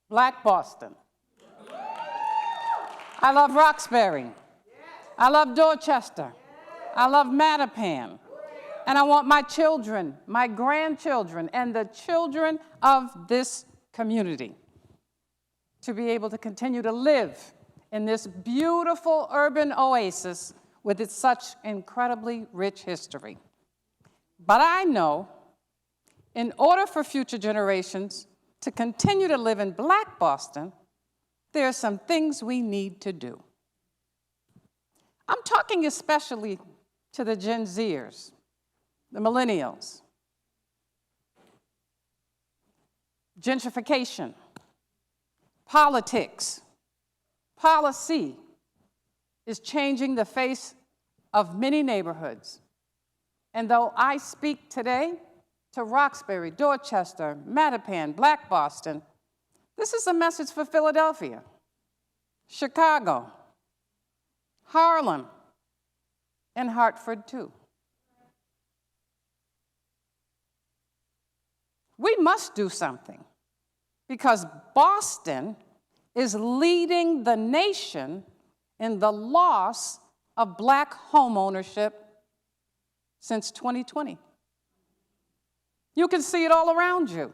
Black Boston. I love Roxbury. I love Dorchester. I love Mattapan. And I want my children, my grandchildren, and the children of this community to be able to continue to live in this beautiful urban oasis with its such incredibly rich history. But I know in order for future generations to continue to live in Black Boston, there are some things we need to do. I'm talking especially to the Gen Zers, the millennials. Gentrification, politics, policy is changing the face of many neighborhoods. And though I speak today to Roxbury, Dorchester, Mattapan, Black Boston, this is a message for Philadelphia, Chicago, Harlem, and Hartford too. We must do something because Boston is leading the nation in the loss of Black home ownership since 2020. You can see it all around you.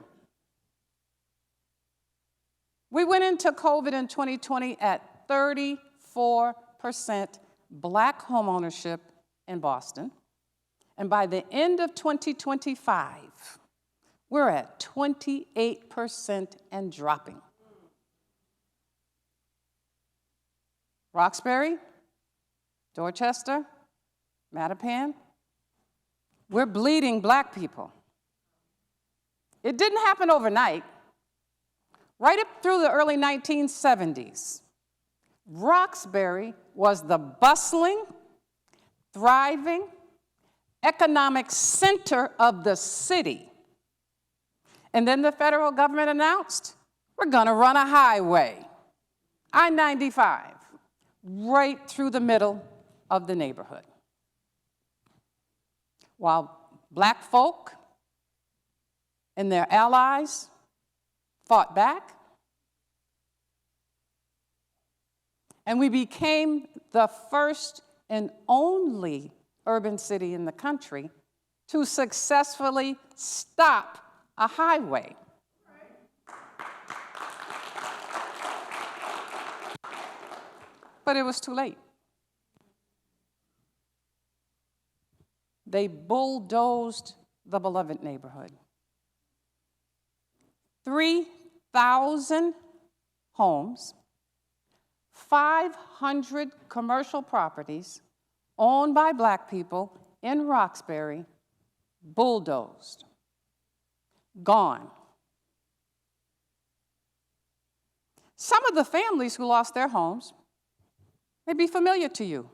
We went into COVID in 2020 at 34% Black home ownership in Boston, and by the end of 2025, we're at 28% and dropping. Roxbury, Dorchester, Mattapan, we're bleeding Black people. It didn't happen overnight. Right up through the early 1970s, Roxbury was the bustling, thriving, economic center of the city. And then the federal government announced, we're going to run a highway, I-95, right through the middle of the neighborhood. While Black folk and their allies fought back, and we became the first and only urban city in the country to successfully stop a highway. But it was too late. They bulldozed the beloved neighborhood. 3,000 homes, 500 commercial properties owned by Black people in Roxbury, bulldozed, gone. Some of the families who lost their homes may be familiar to you.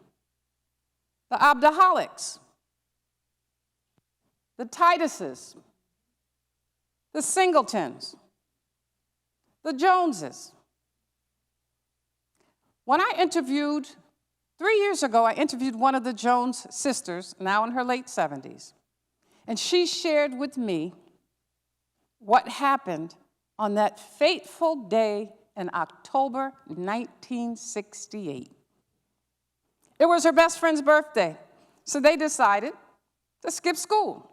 The Abdaholics, the Tituses, the Singletons, the Joneses. When I interviewed, 3 years ago, I interviewed one of the Jones sisters, now in her late 70s, and she shared with me what happened on that fateful day in October 1968. It was her best friend's birthday, so they decided to skip school.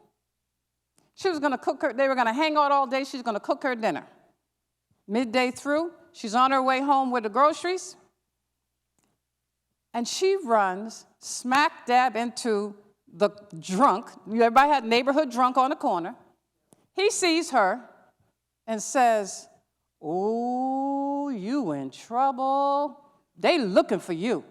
She was going to cook her, they were going to hang out all day, she was going to cook her dinner. Midday through, she's on her way home with the groceries, and she runs smack dab into the drunk. Everybody had neighborhood drunk on the corner. He sees her and says, "Oh, you in trouble. They looking for you."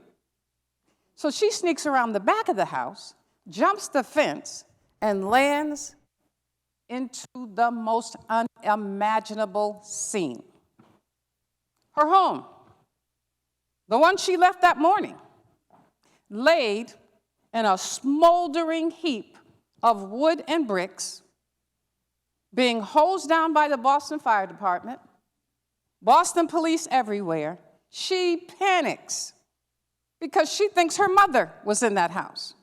So she sneaks around the back of the house, jumps the fence, and lands into the most unimaginable scene. Her home, the one she left that morning, laid in a smoldering heap of wood and bricks, being hosed down by the Boston Fire Department, Boston police everywhere. She panics because she thinks her mother was in that house.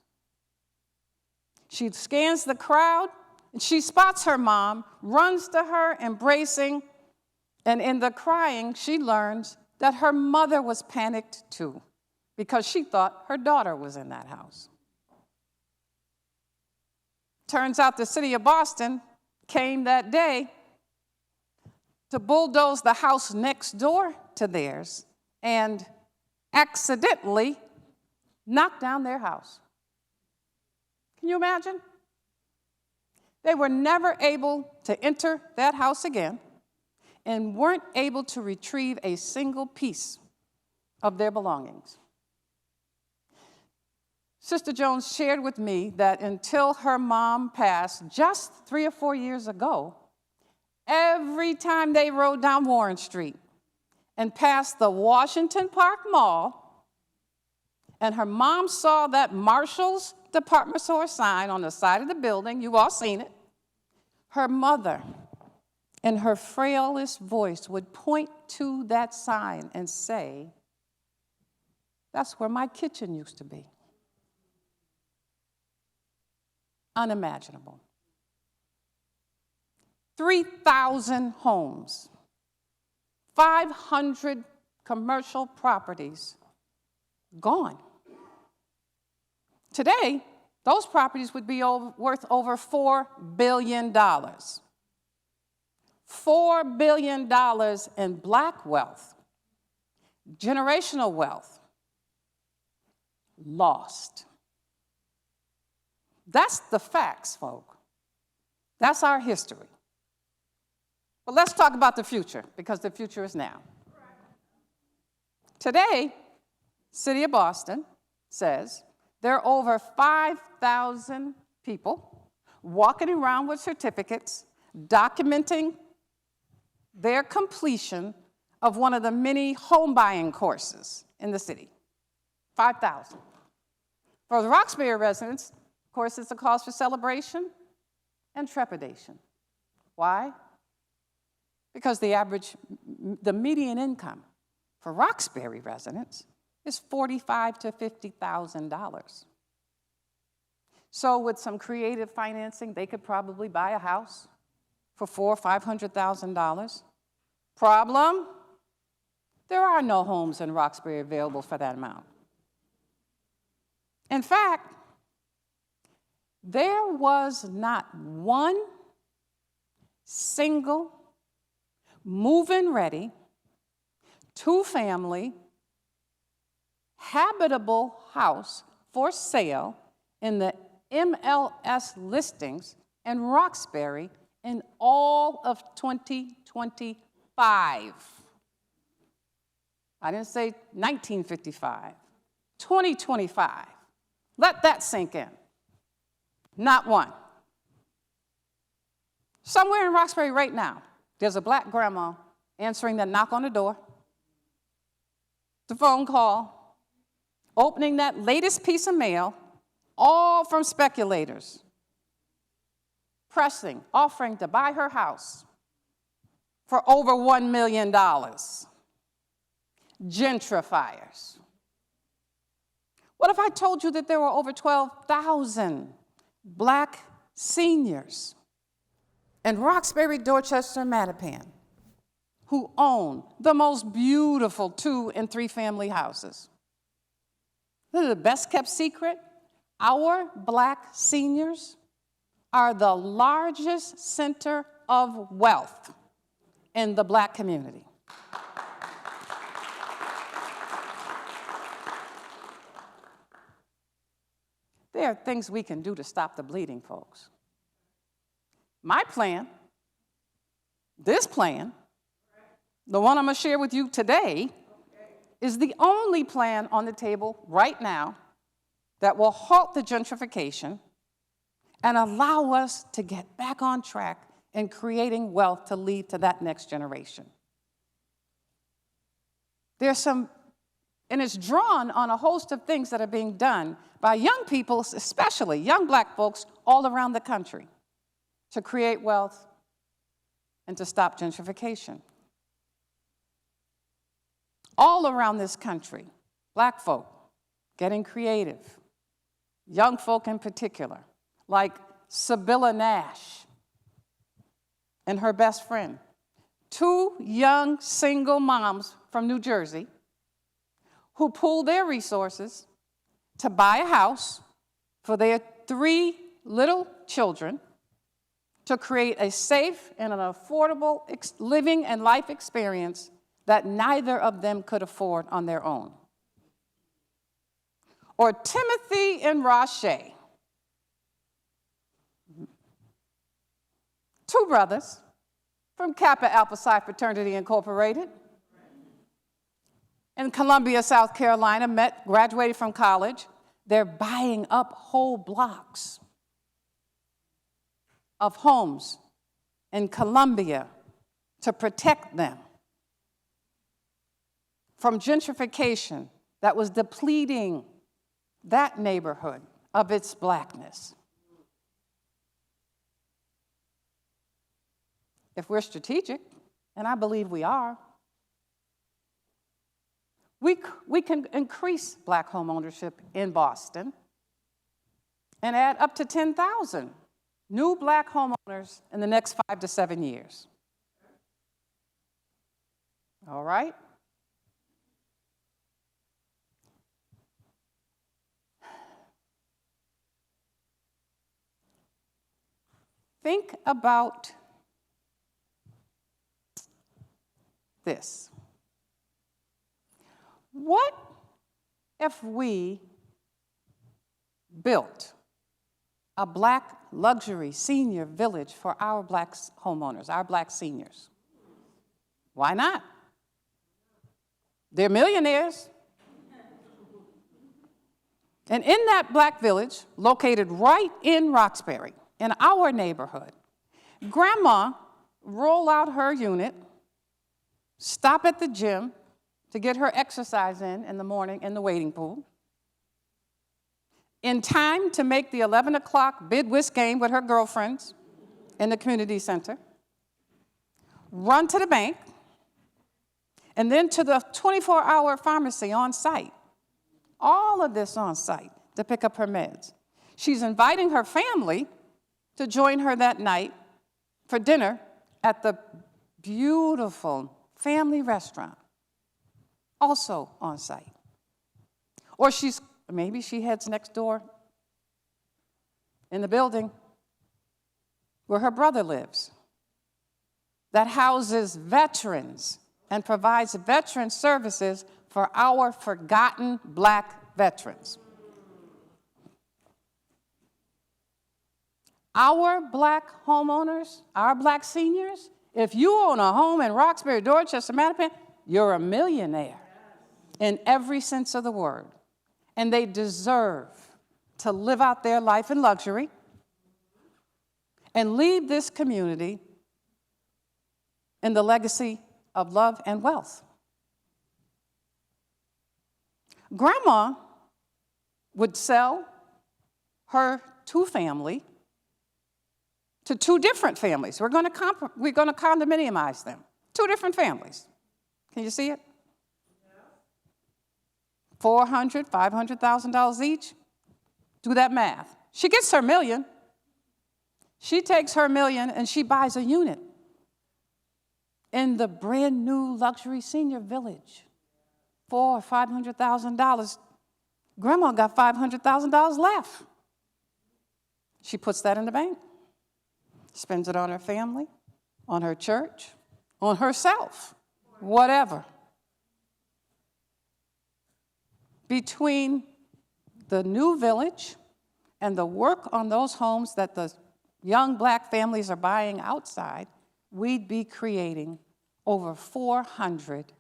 She scans the crowd, and she spots her mom, runs to her, embracing, And in the crying, she learns that her mother was panicked too, because she thought her daughter was in that house. Turns out the city of Boston came that day to bulldoze the house next door to theirs and accidentally knock down their house. Can you imagine? They were never able to enter that house again and weren't able to retrieve a single piece of their belongings. Sister Jones shared with me that until her mom passed just 3 or 4 years ago, every time they rode down Warren Street and passed the Washington Park Mall, and her mom saw that Marshall's department store sign on the side of the building, you've all seen it, her mother, in her frailest voice, would point to that sign and say, "That's where my kitchen used to be." Unimaginable. 3,000 homes, 500 commercial properties gone. Today, those properties would be worth over $4 billion. $4 billion in Black wealth, generational wealth, lost. That's the facts, folk. That's our history. But let's talk about the future, because the future is now. Today, City of Boston says there are over 5,000 people walking around with certificates documenting their completion of one of the many home buying courses in the city. 5,000. For the Roxbury residents, of course, it's a cause for celebration and trepidation. Why? Because the median income for Roxbury residents is $45,000 to $50,000. So with some creative financing, they could probably buy a house for $400,000 or $500,000. Problem? There are no homes in Roxbury available for that amount. In fact, there was not one single move-in ready, 2-family, habitable house for sale in the MLS listings in Roxbury in all of 2025. I didn't say 1955, 2025. Let that sink in. Not one. Somewhere in Roxbury right now, there's a Black grandma answering the knock on the door, the phone call, opening that latest piece of mail, all from speculators, offering to buy her house for over $1 million. Gentrifiers. What if I told you that there were over 12,000 Black seniors in Roxbury, Dorchester, Mattapan who own the most beautiful 2- and 3-family houses? This is the best kept secret. Our Black seniors are the largest center of wealth in the Black community. There are things we can do to stop the bleeding, folks. My plan, this plan, the one I'm going to share with you today, is the only plan on the table right now that will halt the gentrification and allow us to get back on track in creating wealth to lead to that next generation. And it's drawn on a host of things that are being done by young people, especially young Black folks all around the country, to create wealth and to stop gentrification. All around this country, Black folk getting creative, young folk in particular, like Sibylla Nash and her best friend, 2 young single moms from New Jersey who pooled their resources to buy a house for their 3 little children to create a safe and an affordable living and life experience that neither of them could afford on their own. Or Timothy and Rashay, 2 brothers from Kappa Alpha Psi Fraternity Incorporated in Columbia, South Carolina, graduated from college. They're buying up whole blocks of homes in Columbia to protect them from gentrification that was depleting that neighborhood of its blackness. If we're strategic, and I believe we are, we can increase black home ownership in Boston and add up to 10,000 new black homeowners in the next 5 to 7 years. All right? Think about this. What if we built a black luxury senior village for our black homeowners, our black seniors? Why not? They're millionaires. And in that black village, located right in Roxbury, in our neighborhood, Grandma roll out her unit, stop at the gym to get her exercise in the morning in the wading pool, in time to make the 11 o'clock bid whist game with her girlfriends in the community center, run to the bank, and then to the 24-hour pharmacy on site. All of this on site to pick up her meds. She's inviting her family to join her that night for dinner at the beautiful family restaurant, also on site. Or maybe she heads next door in the building where her brother lives, that houses veterans and provides veteran services for our forgotten black veterans. Our black homeowners, our black seniors, if you own a home in Roxbury, Dorchester, Mattapan, you're a millionaire in every sense of the word. And they deserve to live out their life in luxury and leave this community in the legacy of love and wealth. Grandma would sell her 2-family to 2 different families. We're going to condominiumize them. 2 different families. Can you see it? $400,000, $500,000 each. Do that math. She gets her $1 million. She takes her $1 million and she buys a unit in the brand new luxury senior village. $400,000 or $500,000. Grandma got $500,000 left. She puts that in the bank. Spends it on her family, on her church, on herself, whatever. Between the new village and the work on those homes that the young black families are buying outside, we'd be creating over 400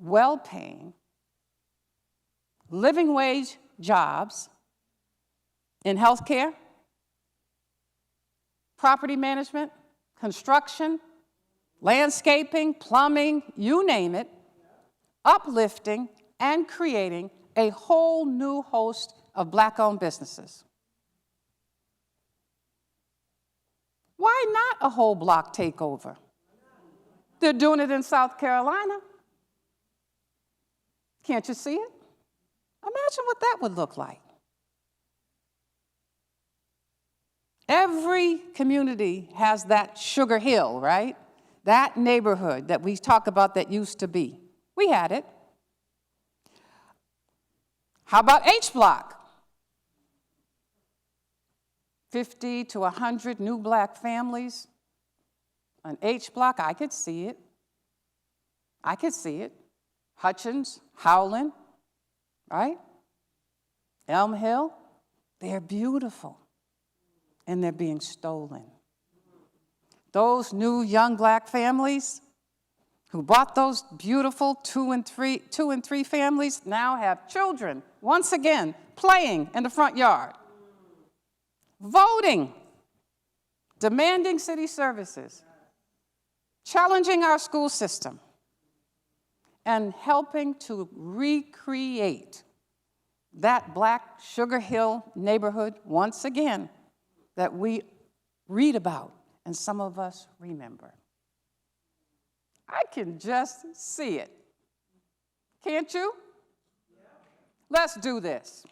well-paying, living wage jobs in healthcare, property management, construction, landscaping, plumbing, you name it, uplifting and creating a whole new host of black-owned businesses. Why not a whole block takeover? They're doing it in South Carolina. Can't you see it? Imagine what that would look like. Every community has that Sugar Hill, right? That neighborhood that we talk about that used to be, we had it. How about H Block? 50 to 100 new black families. An H Block, I could see it. I could see it. Hutchins, Howland, right? Elm Hill, they're beautiful, and they're being stolen. Those new young black families who bought those beautiful two and three families now have children, once again, playing in the front yard, voting, demanding city services, challenging our school system, and helping to recreate that black Sugar Hill neighborhood once again that we read about and some of us remember. I can just see it. Can't you? Let's do this.